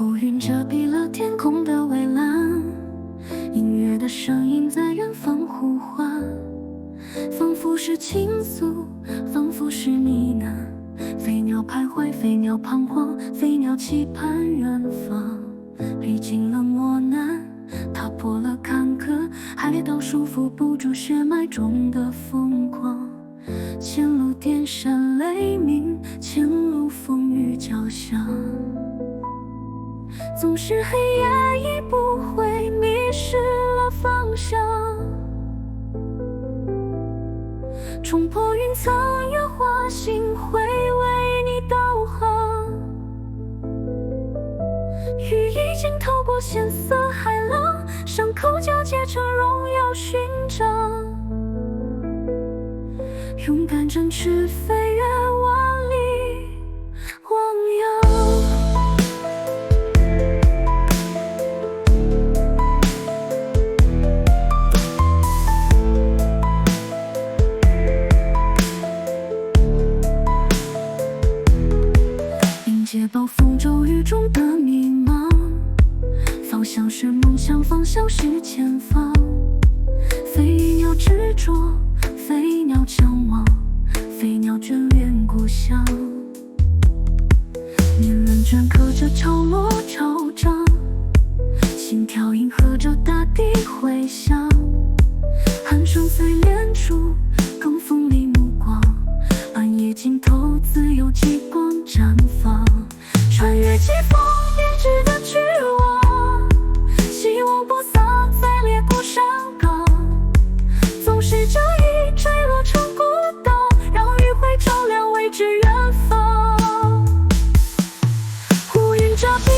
乌云遮蔽了天空的蔚蓝，音乐的声音在远方呼唤，仿佛是倾诉，仿佛是呢喃。飞鸟徘徊，飞鸟彷徨，飞鸟期盼远方。历经了磨难，踏破了坎坷，海岛束缚不住血脉中的疯狂。前路电闪雷鸣，前路风雨交响。总是黑夜已不会迷失了方向，冲破云层，月华星会为你导航。雨已经透过险色海浪，伤口交接成荣耀勋章。勇敢振翅飞越万里汪洋。迎接暴风骤雨中的迷茫，方向是梦想，方向是前方。飞鸟执着，飞鸟向往，飞鸟眷恋故乡。年轮镌刻着潮落潮涨，心跳迎合着大地回响。寒声随莲出，更锋利目光，暗夜尽头自有极光绽放。穿越疾风编织的巨网，希望播撒在裂谷山岗。纵使这一坠落成孤岛，让余晖照亮未知远方。乌云遮蔽